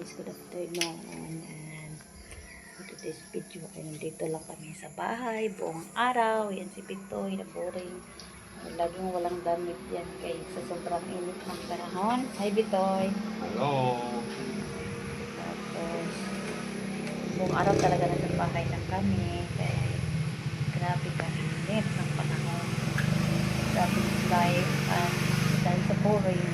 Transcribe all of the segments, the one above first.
guys, good afternoon. And for today's video ay nandito lang kami sa bahay buong araw. Yan si Pitoy na boring. Laging walang damit yan kay sa sobrang init ng panahon. Hi Pitoy. Hello. Tapos buong araw talaga nasa bahay lang kami. Kaya grabe ka init ng panahon. Grabe life at dahil sa boring.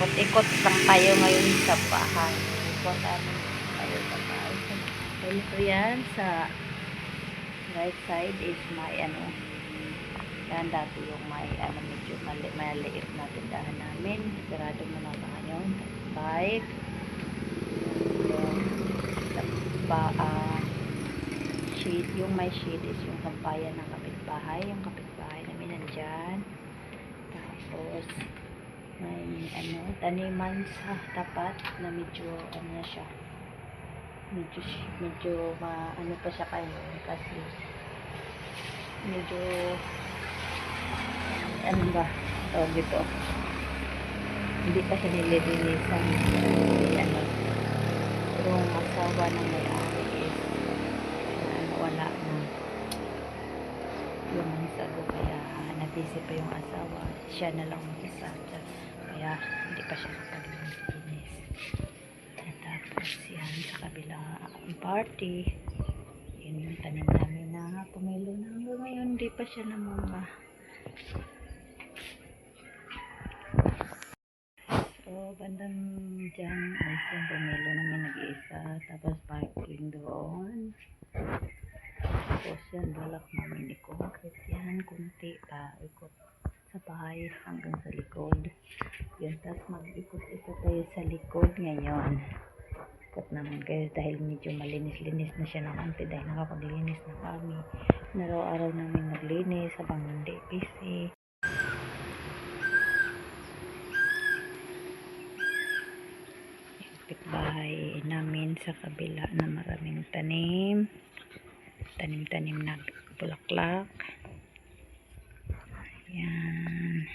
Ikot-ikot lang tayo ngayon sa bahay. Ikot tayo sa bahay. Dito yan sa right side is may ano. Yan dati yung may ano medyo maliit na tindahan namin. Sarado mo na ngayon. Bike. Shade. Yung may shade is yung kampayan ng kapitbahay. Yung kapitbahay namin nandyan. Tapos may ano, taniman sa tapat na medyo ano na siya medyo ano pa siya kayo kasi medyo ano ba tawag dito, hindi pa siya nililinisan ano, pero ang asawa ng may-ari is wala na yung sago kaya nabisi pa yung asawa, siya na lang mag-isa kaya hindi pa siya nakapag-linis. Tapos yan sa kabilang party yun yung tanim namin na pumilo na hanggang ngayon hindi pa siya namunga. So bandang dyan ay yung pumilo namin nag-iisa, tapos parking doon, tapos yan balak namin ikot yan kunti pa ikot sa bahay hanggang sa likod yun. Tapos mag-ikot-ikot tayo sa likod ngayon. Ikot naman kayo dahil medyo malinis-linis na siya ng konti dahil nakapaglinis na kami. Araw-araw namin naglinis habang hindi busy. Bahay namin sa kabila na maraming tanim na bulaklak. Yan.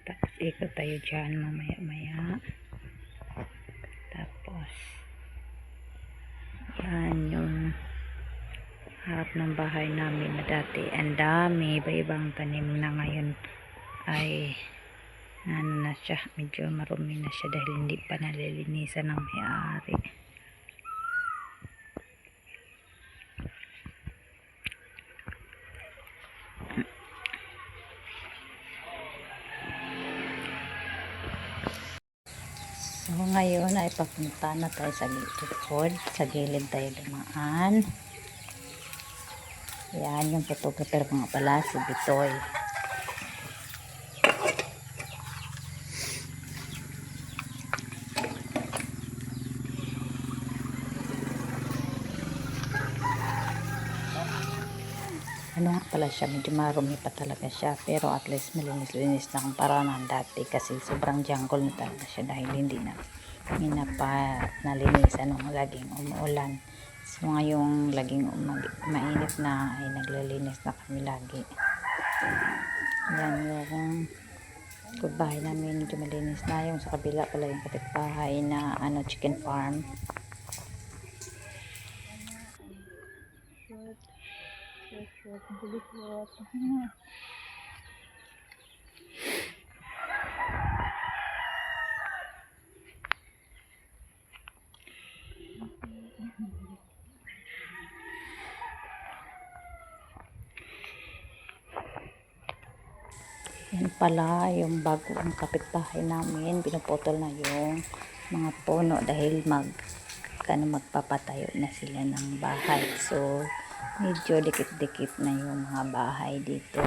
Tapos ikot tayo dyan mamaya-maya. Tapos yan yung harap ng bahay namin na dati ang dami iba-ibang tanim na ngayon ay ano na siya, medyo marumi na siya dahil hindi pa nalilinisan ng may-ari. So ngayon ay papunta na tayo sa likod, sa gilid tayo dumaan. Yan yung photographer ko nga pala, si Bitoy. Ano nga pala siya, medyo marumi pa talaga siya, pero at least malinis-linis na kumpara ng dati kasi sobrang jungle na talaga siya dahil hindi na pa nalinisan nung laging umuulan. So ngayong laging mainit na ay naglilinis na kami lagi. Yan yung bahay namin medyo malinis na, yung sa kabila pala yung kapitbahay na ano, chicken farm. Yan pala yung bagong kapitbahay namin, pinuputol na yung mga puno dahil magpapatayo na sila ng bahay. So medyo dikit-dikit na yung mga bahay dito.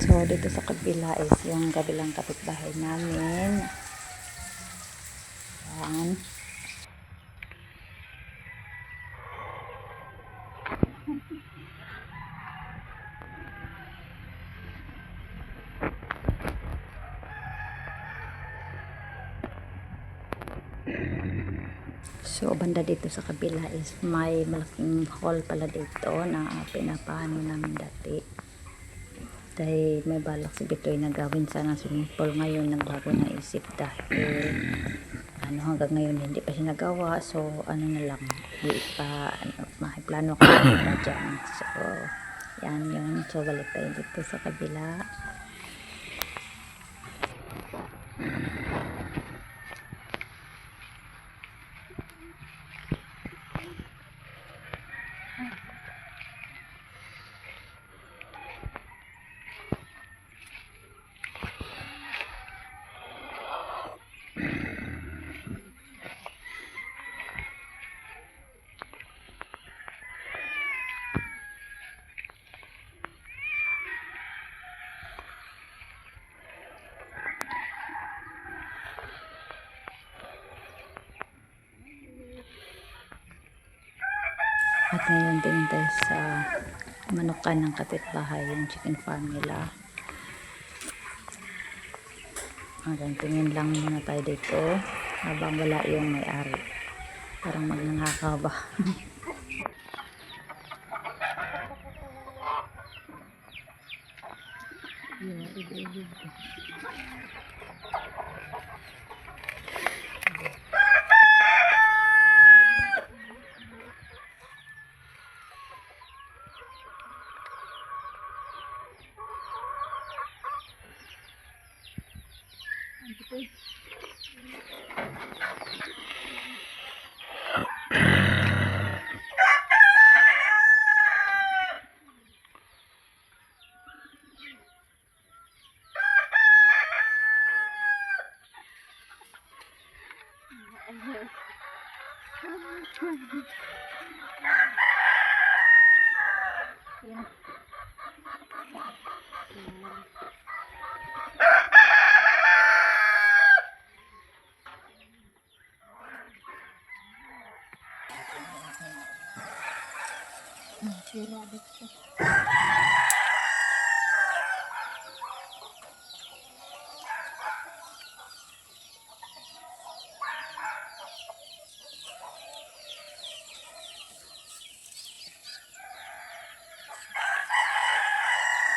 So dito sa kabila is yung kabilang kapitbahay namin. Yan. So, banda dito sa kabila is may malaking hall pala dito na pinapano namin dati. Dahil may balak si Bitoy na gawin sana swimming pool, ngayon nagbago na isip dahil hanggang ngayon hindi pa siya nagawa. So, na lang, may plano ka na dyan. So, yan yun. So, balik tayo dito sa kabila. At ngayon din tayo sa manukan ng kapitbahay, yung chicken farm nila. Hanggang tingin lang muna tayo dito habang wala yung may-ari. Parang magnanakaw ba?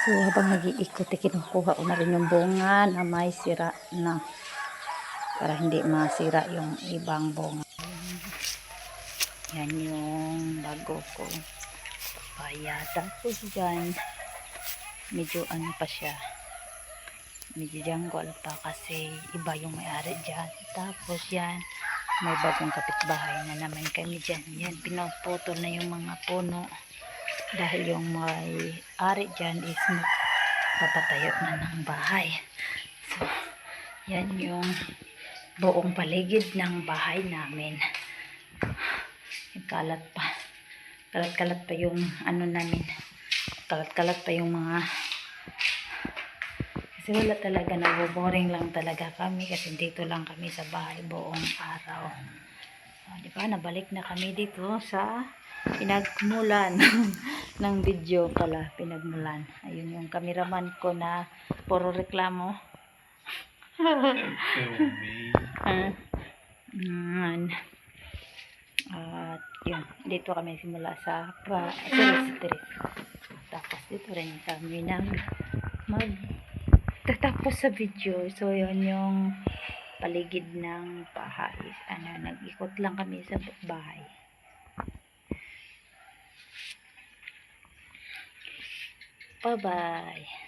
So, habang nag-iikot, kinukuha ko na rin yung bunga na may sira na para hindi masira yung ibang bunga. Yan yung bago ko papaya. Tapos dyan, medyo pa siya, medyo jungle pa kasi iba yung may-ari dyan. Tapos yan, may bagong kapitbahay na naman kami dyan. Yan, pinaputol na yung mga puno dahil yung may-ari dyan is papatayo na ng bahay. So, yan yung buong paligid ng bahay namin. Kalat pa. Kalat-kalat pa yung namin. Kalat-kalat pa yung mga, kasi wala talaga, naboboring lang talaga kami kasi dito lang kami sa bahay buong araw. So, di ba, nabalik na kami dito sa pinagmulan ng video pala, pinagmulan. Ayun yung cameraman ko na puro reklamo. At yun, dito kami simula sa Teres. Tapos dito rin kami magtatapos sa video. So yun yung paligid ng bahay. Nag-ikot lang kami sa bahay. Bye bye.